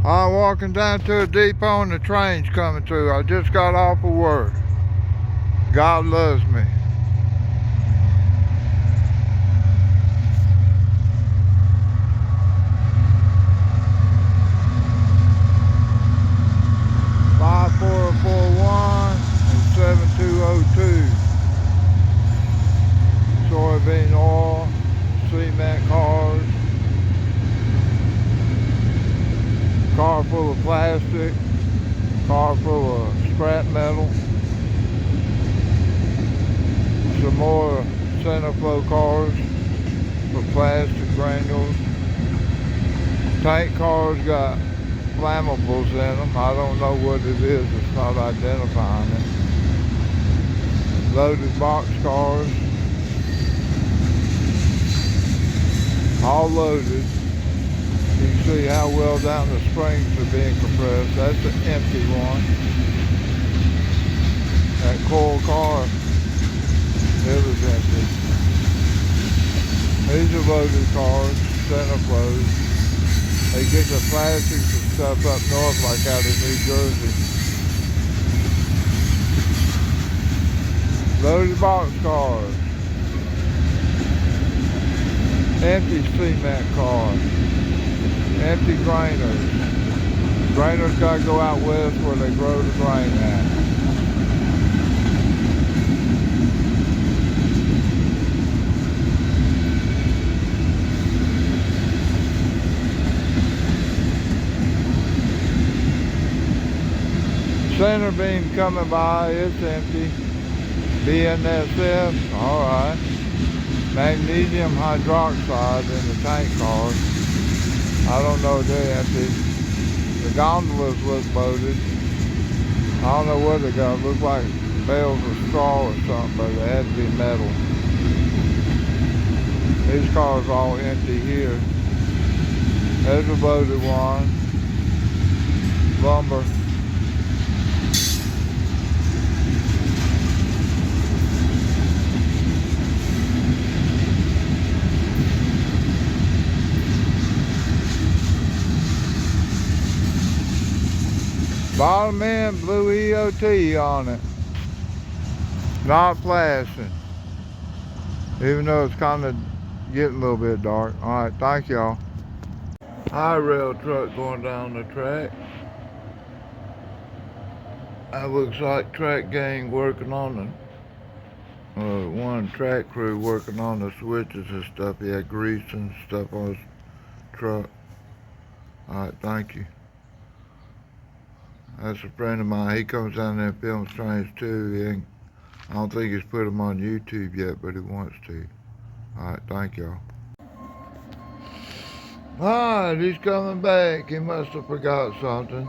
I'm walking down to a depot and the train's coming through. I just got off of work. God loves me. Five 441 and 7202. Soybean oil, cement cars, car full of plastic, car full of scrap metal, some more center flow cars for plastic granules. Tank cars got flammables in them. I don't know what it is. It's not identifying it. Loaded box cars. All loaded. You can see how well down the springs are being compressed. That's an empty one. That coil car, it was empty. These are loaded cars, center flows. They get the plastics and stuff up north like out of New Jersey. Loaded box cars. Empty cement cars. Empty grainers. Grainers gotta go out west where they grow the grain at. Center beam coming by, it's empty. BNSF, alright. Magnesium hydroxide in the tank cars. I don't know if they're empty. The gondolas look loaded. I don't know what they got. It looks like bales of straw or something, but they had to be metal. These cars are all empty here. There's a loaded one. Lumber. Bottom end, blue EOT on it. Not flashing. Even though it's kind of getting a little bit dark. Alright, thank y'all. High rail truck going down the track. That looks like track gang working on the one track crew working on the switches and stuff. He had grease and stuff on his truck. Alright, thank you. That's a friend of mine. He comes down there and films trains too. I don't think he's put them on YouTube yet, but he wants to. Alright, thank y'all. Alright, he's coming back. He must have forgot something.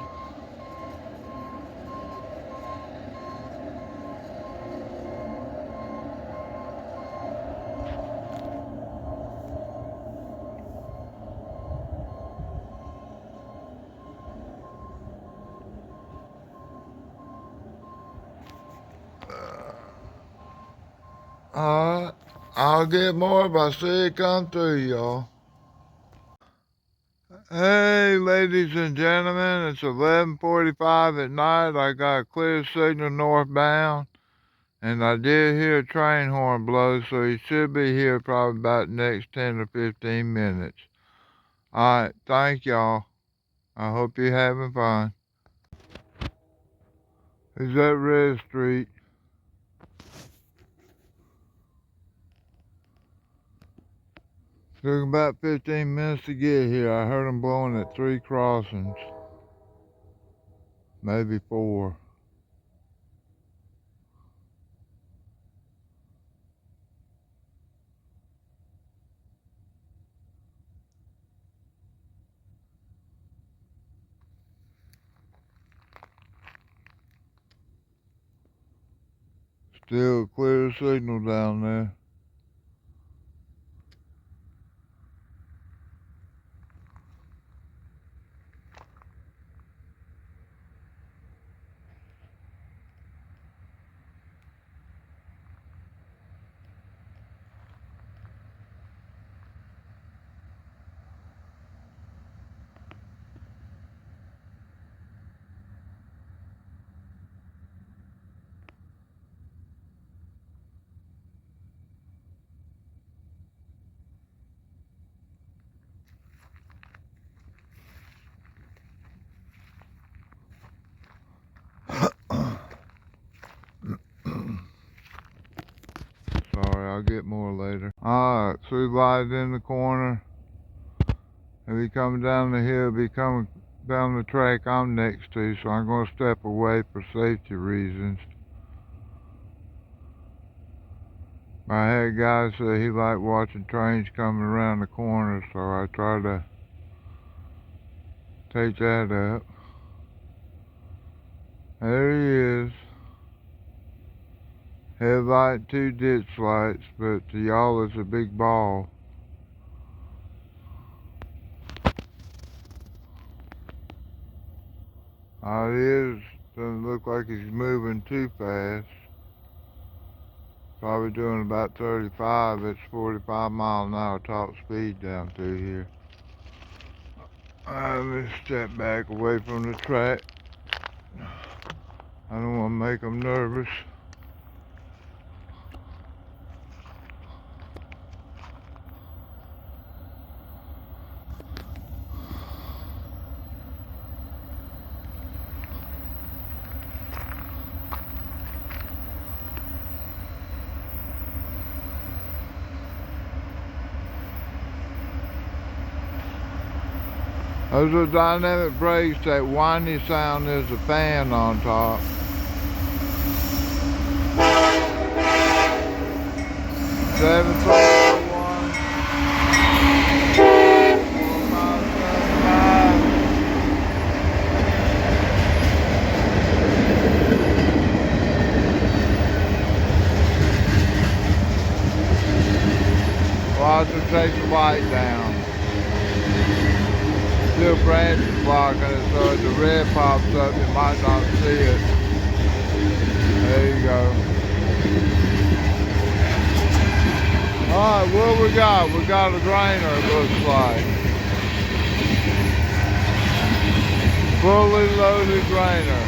Alright, I'll get more if I see it come through, y'all. Hey, ladies and gentlemen, it's 11:45 at night. I got a clear signal northbound, and I did hear a train horn blow, so he should be here probably about the next 10 or 15 minutes. Alright, thank y'all. I hope you're having fun. Is that Red Street? Took about 15 minutes to get here. I heard them blowing at 3 crossings. Maybe 4. Still a clear signal down there. I'll get more later. Alright, through light in the corner. If he coming down the hill, be coming down the track I'm next to, so I'm going to step away for safety reasons. I had guys say he liked watching trains coming around the corner, so I try to take that up. There he is. Headlight, 2 ditch lights, but to y'all it's a big ball. It is. Doesn't look like he's moving too fast. Probably doing about 35. It's 45 mile an hour top speed down through here. Let's step back away from the track. I don't want to make them nervous. Those are dynamic brakes. That whiny sound is the fan on top. Seven 401. 4 miles. Watch her take the light down. Still branches blocking it, so if the red pops up, you might not see it. There you go. Alright, what we got? We got a grainer, it looks like. Fully loaded grainer.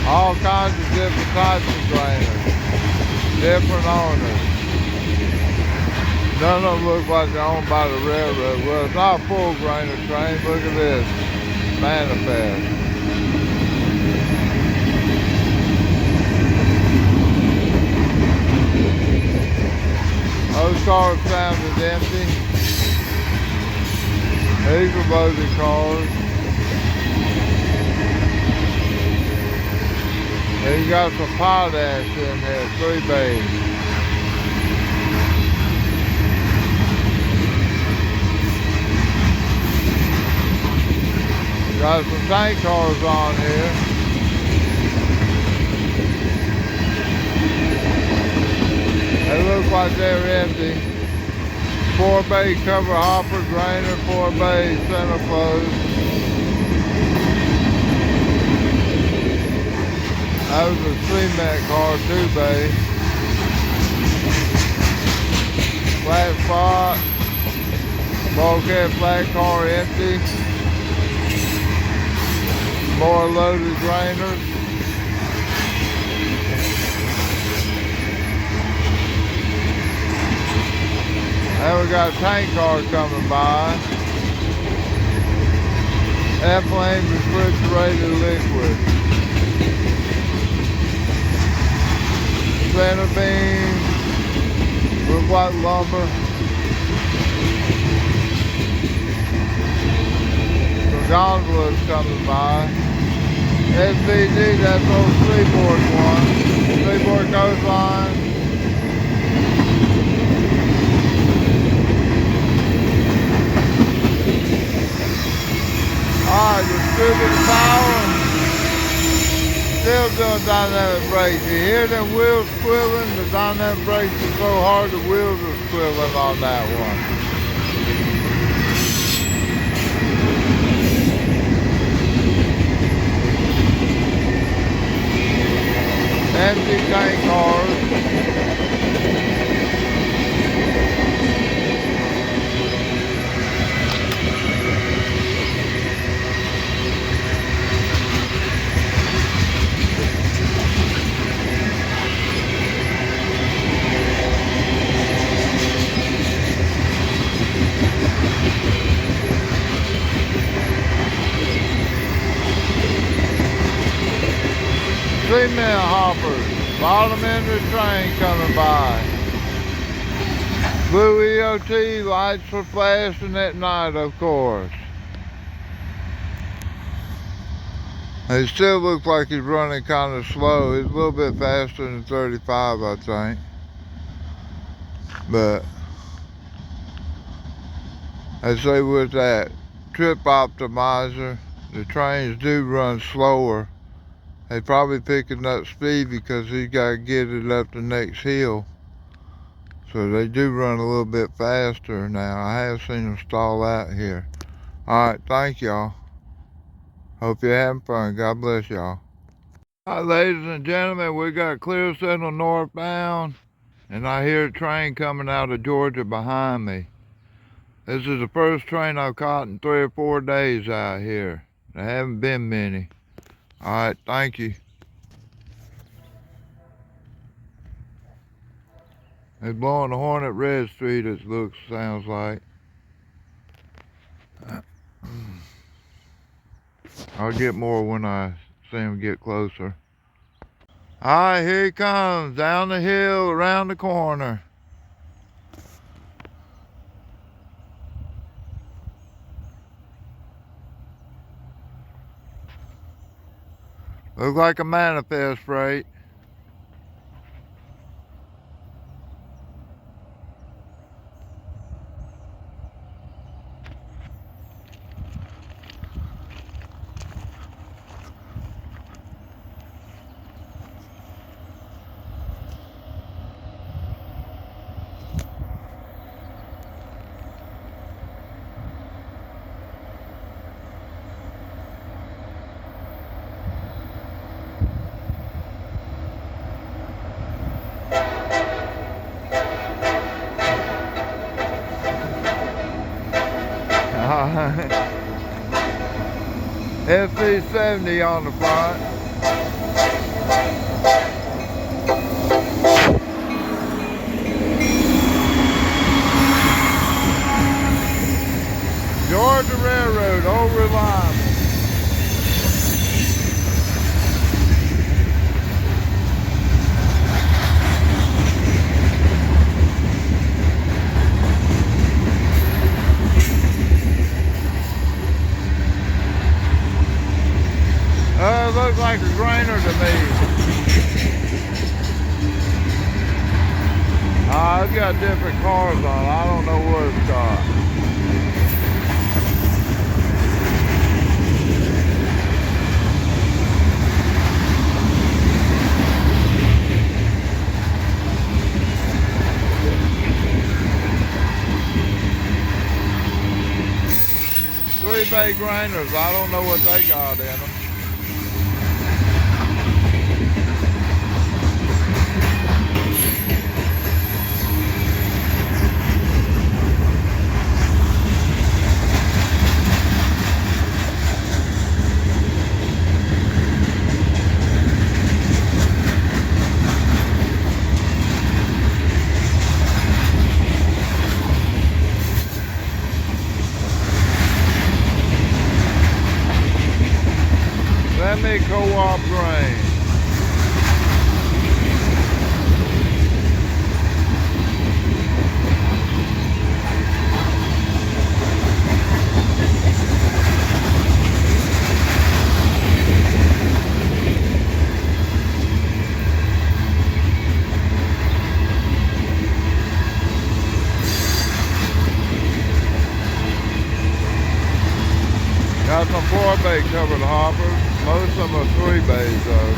All kinds of different types of grainers. Different owners. None of them look like they're owned by the railroad. Well, it's not a full grainer train. Look at this. Manifest. Those cars sounded empty. These are loaded cars. And you got some potash in there, 3 bays. Got some tank cars on here. They look like they're empty. 4 bay cover hopper grainer, 4 bay centerfold. That was a cement car, 2 bay. Flat spot. Bulkhead flat car empty. More loaded grainers. And we got a tank car coming by. Ethylene refrigerated liquid. Center beam, look like lumber. Some gondolas coming by. SVG, that's old Freeport one. Freeport coastline. Alright, distributed power. Still doing dynamic brakes. You hear them wheels squealing? The dynamic brakes are so hard the wheels are squealing on that one. Empty tank cars. cement hoppers. Bottom end of the train coming by. Blue EOT lights for flashing at night, of course. It still looks like he's running kind of slow. He's a little bit faster than 35, I think. But I say with that trip optimizer, the trains do run slower. They're probably picking up speed because he's got to get it up the next hill. So they do run a little bit faster now. I have seen them stall out here. Alright, thank y'all. Hope you're having fun. God bless y'all. Alright, ladies and gentlemen, we got clear signal northbound, and I hear a train coming out of Georgia behind me. This is the first train I've caught in 3 or 4 days out here. There haven't been many. Alright, thank you. They're blowing the horn at Red Street, it sounds like. I'll get more when I see him get closer. Alright, here he comes, down the hill, around the corner. Looks like a manifest freight. FC70 on the front. Georgia Railroad, old reliable. Looks like a grainer to me. It's got different cars on it. I don't know what it's got. Three-bay grainers. I don't know what they got in them. Co-op grain. Got some 4-bay covered hoppers. Most of them are 3 bays though.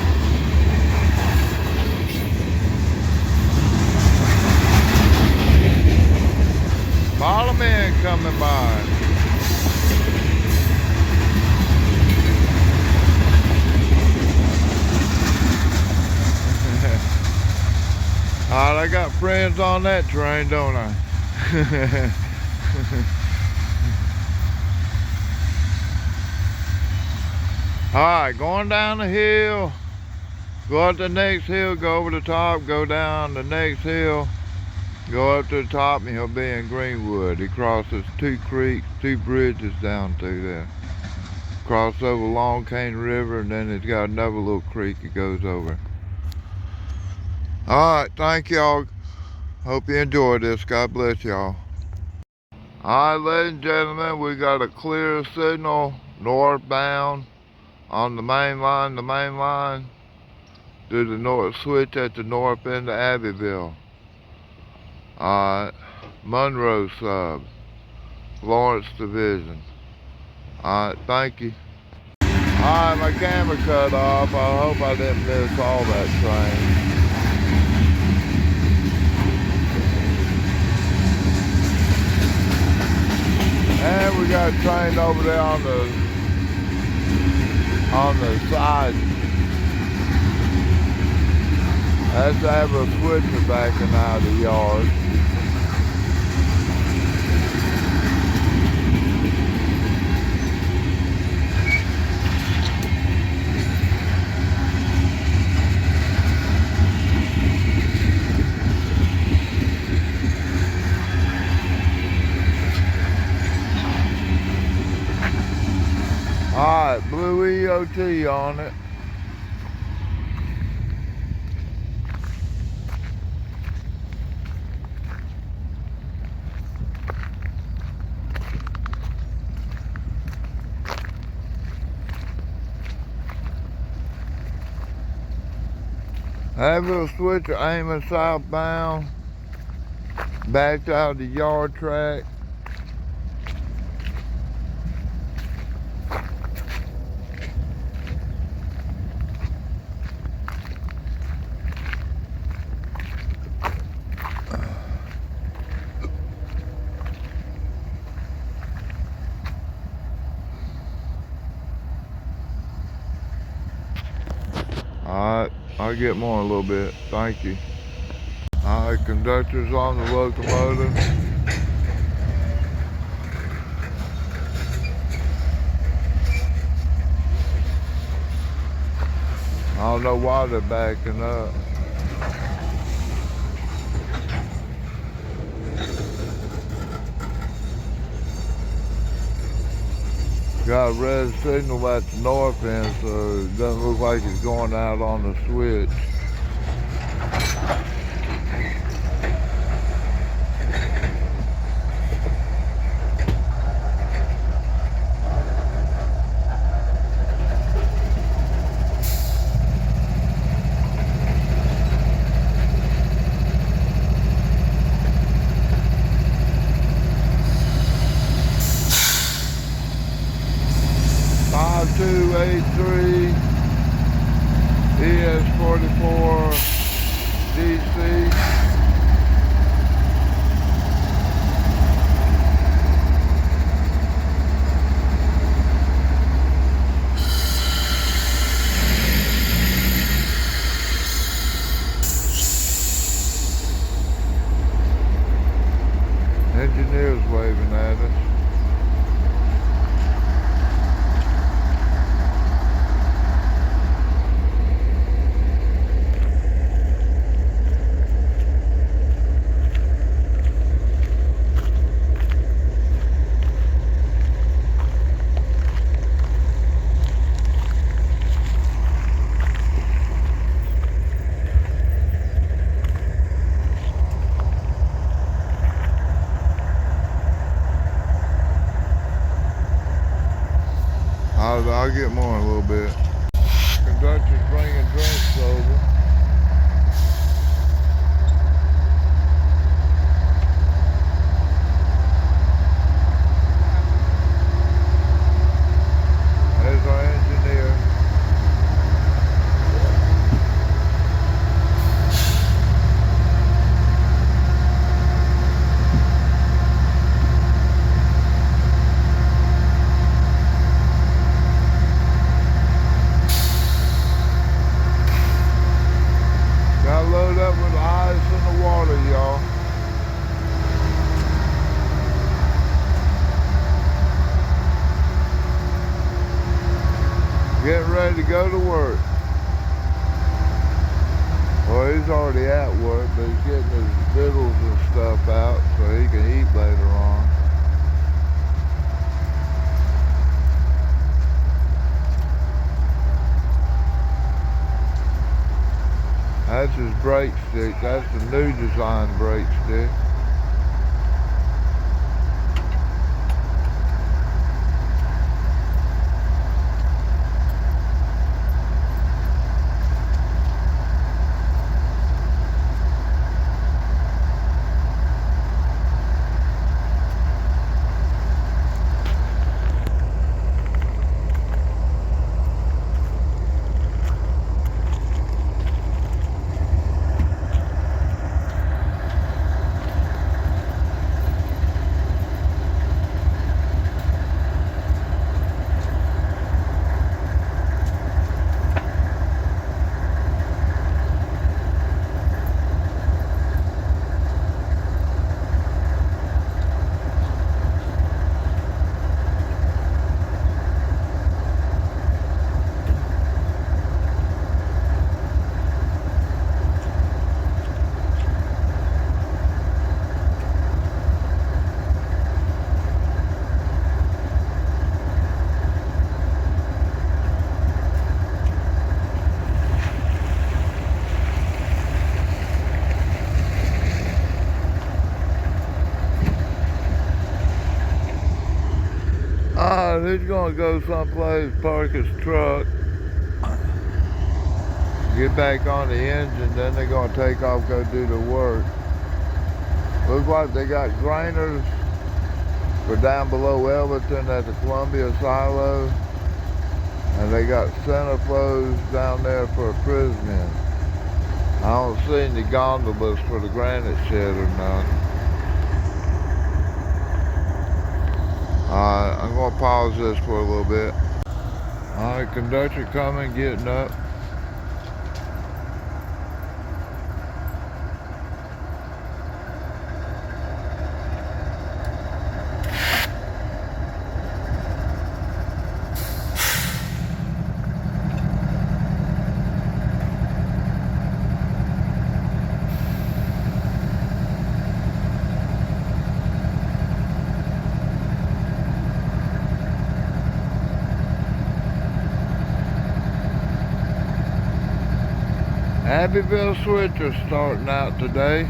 Bottom end coming by. Alright, I got friends on that train, don't I? Alright, going down the hill, go up the next hill, go over the top, go down the next hill, go up to the top, and he'll be in Greenwood. He crosses 2 creeks, 2 bridges down through there. cross over Long Cane River, and then it's got another little creek it goes over. Alright, thank y'all. Hope you enjoyed this. God bless y'all. Alright, ladies and gentlemen, we got a clear signal northbound on the main line. The main line to the north switch at the north end of Abbeville. Alright, Monroe sub, Lawrence Division. Alright, thank you. Alright, my camera cut off. I hope I didn't miss all that train. And we got a train over there on the side. That's to have a switcher backing out of the yard. Alright, blue EOT on it. Abbeville switcher aiming southbound, backed out of the yard track. Alright, I'll get more in a little bit. Thank you. Alright, conductor's on the locomotive. I don't know why they're backing up. Got a red signal at the north end, so it doesn't look like it's going out on the switch. (5283) ES44 DC. Engineers waving at us. I'll get more in a little bit. Conductor's bringing drinks over. There's our engineer. That's his brake stick. That's the new design brake stick. He's gonna go someplace, park his truck, get back on the engine, then they're gonna take off, go do the work. Looks like they got grainers for down below Elberton at the Columbia silo, and they got center flows down there for a prison. I don't see any gondolas for the granite shed or nothing. Alright, I'm gonna pause this for a little bit. Alright, conductor coming, getting up. Abbeville switcher starting out today.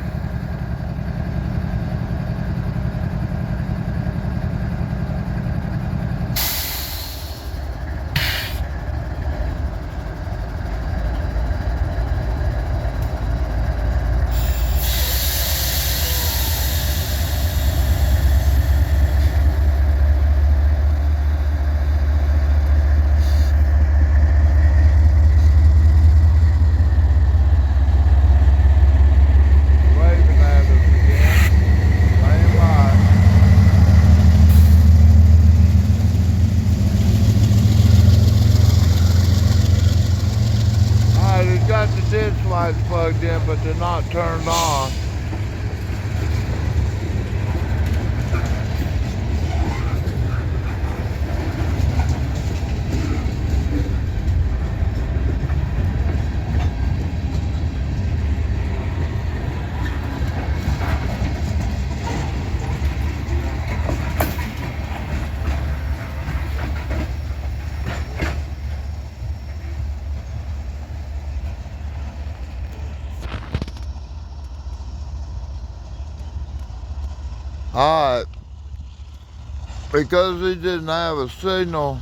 Got the ditch lights plugged in, but they're not turned on. Alright, because he didn't have a signal,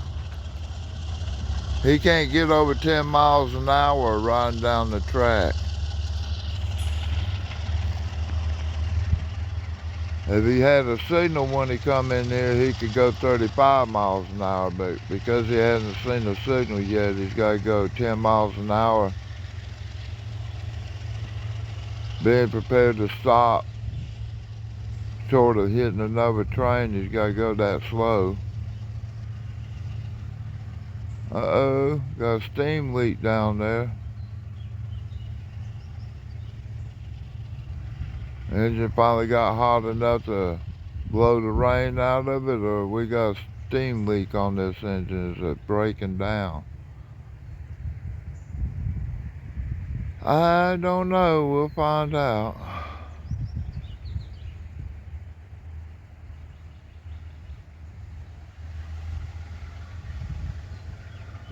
he can't get over 10 miles an hour riding down the track. If he had a signal when he come in here, he could go 35 miles an hour, but because he hasn't seen the signal yet, he's got to go 10 miles an hour, being prepared to stop. Short of hitting another train, he's got to go that slow. Uh-oh, got a steam leak down there. Engine finally got hot enough to blow the rain out of it, or we got a steam leak on this engine. Is it breaking down? I don't know, we'll find out.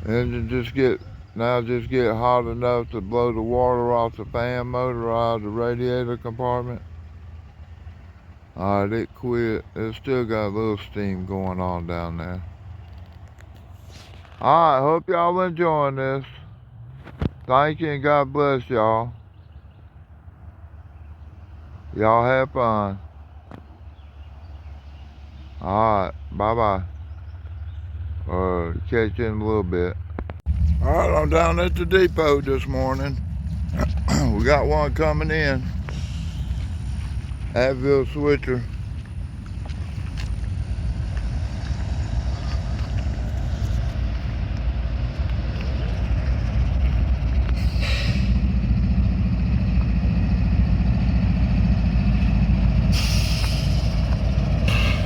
Engine just get now just get hot enough to blow the water off the fan motor out of the radiator compartment. Alright, it quit. It's still got a little steam going on down there. Alright, hope y'all enjoying this. Thank you and God bless y'all. Y'all have fun. Alright, bye-bye. Catch you in a little bit. Alright, I'm down at the depot this morning. We got one coming in. Abbeville switcher.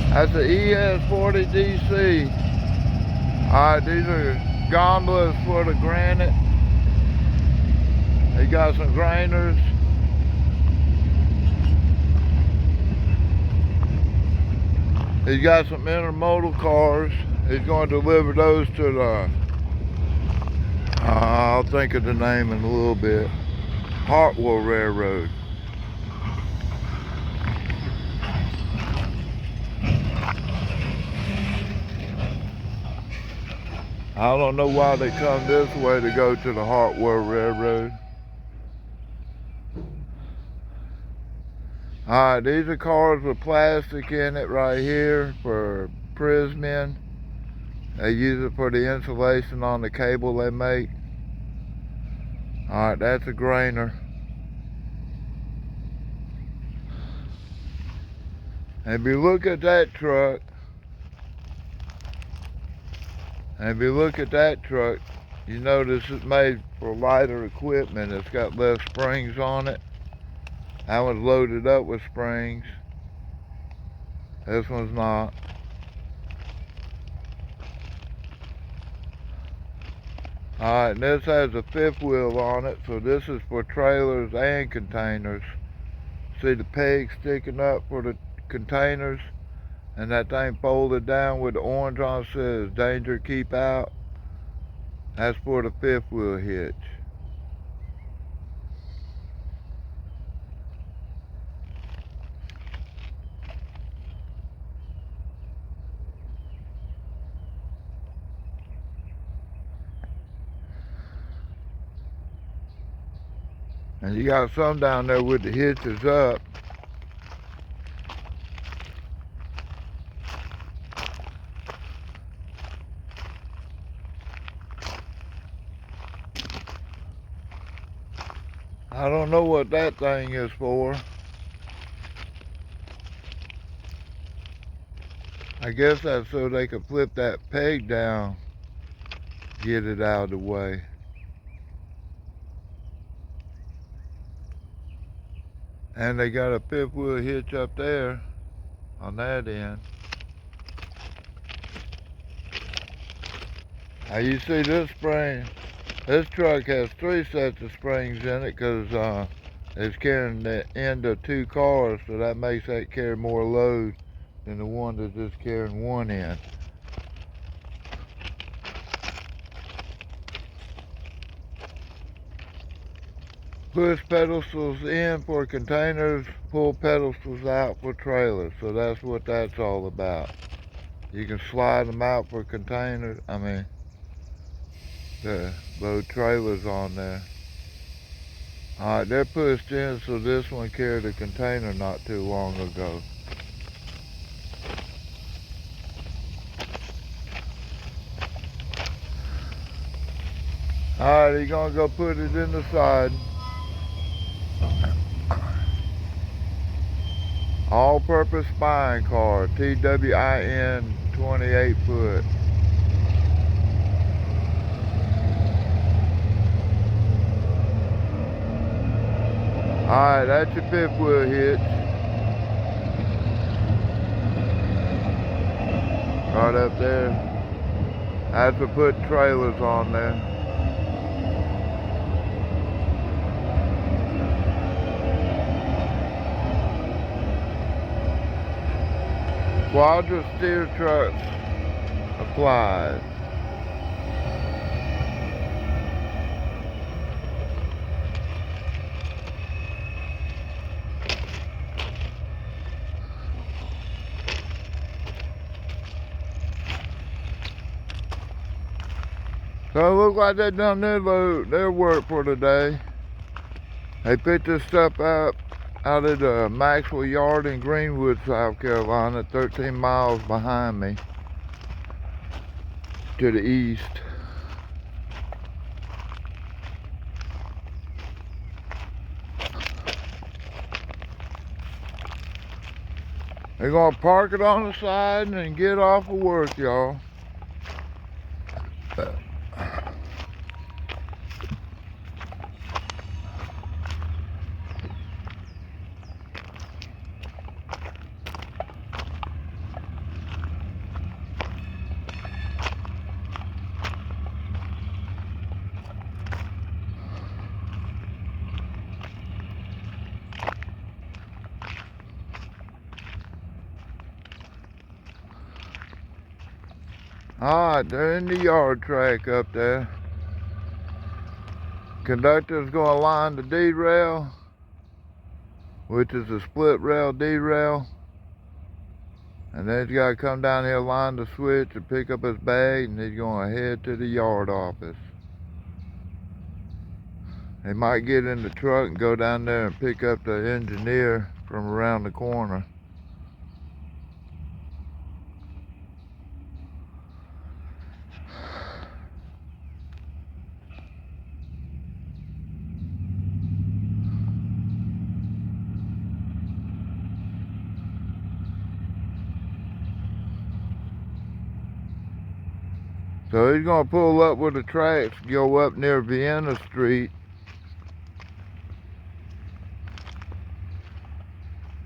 That's the ES40 DC. Alright, these are gondolas for the granite. They got some grainers. He's got some intermodal cars. He's going to deliver those to the, I'll think of the name in a little bit, Hartwell Railroad. I don't know why they come this way to go to the Hartwell Railroad. Alright, these are cars with plastic in it right here for prismen. They use it for the insulation on the cable they make. Alright, that's a grainer. And if you look at that truck, you notice it's made for lighter equipment. It's got less springs on it. That one's loaded up with springs. This one's not. Alright, and this has a fifth wheel on it, so this is for trailers and containers. See the peg sticking up for the containers? And that thing folded down with the orange on it says, danger, keep out. That's for the fifth wheel hitch. And you got some down there with the hitches up. I don't know what that thing is for. I guess that's so they can flip that peg down, get it out of the way. And they got a fifth wheel hitch up there on that end. Now you see this spring, this truck has 3 sets of springs in it because it's carrying the end of 2 cars, so that makes that carry more load than the one that's just carrying one end. Push pedestals in for containers, pull pedestals out for trailers. So that's what that's all about. You can slide them out for containers, to load trailers on there. Alright, they're pushed in, so this one carried a container not too long ago. Alright, he's gonna go put it in the side. All-purpose spine car, TWIN 28 foot. Alright, that's your fifth wheel hitch. Right up there. That's for putting trailers on there. Quadra steer trucks applied. So it looks like they done their work for today. They picked this stuff up out of the Maxwell Yard in Greenwood, South Carolina, 13 miles behind me to the east. They're gonna park it on the side and get off of work, y'all. Alright, they're in the yard track up there. Conductor's gonna line the D-rail, which is a split rail D-rail. And then he's gotta come down here, line the switch and pick up his bag, and he's gonna head to the yard office. He might get in the truck and go down there and pick up the engineer from around the corner. So he's gonna pull up with the tracks, go up near Vienna Street.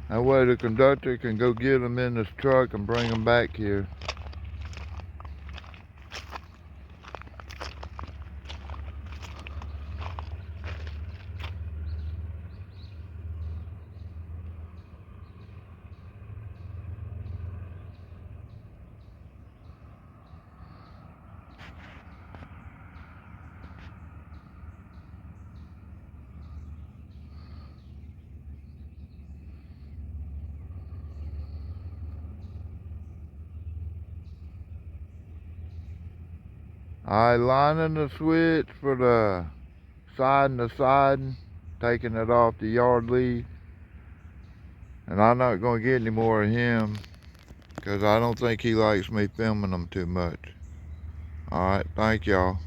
That way the conductor can go get him in this truck and bring him back here. Alright, lining the switch for the siding to siding, taking it off the yard lead. And I'm not going to get any more of him because I don't think he likes me filming them too much. Alright, thank y'all.